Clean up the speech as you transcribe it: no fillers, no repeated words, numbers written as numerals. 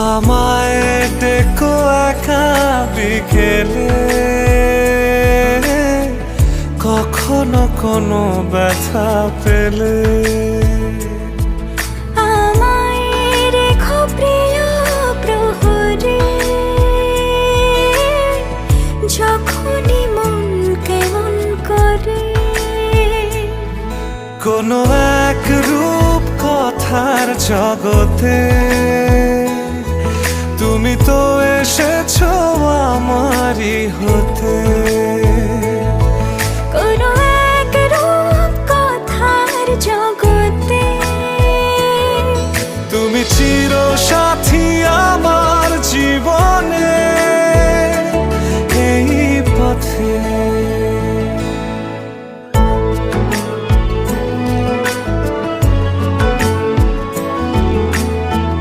আমায় ডেকো একা বিকেলে, কখনো কোনো ব্যথা পেলে। আমায় রেখো প্রিয় প্রহরে, যখনই মন কেমন করে। কোনো এক রূপ কথার জগতে তুমি তো এসেছো আমারই হতে।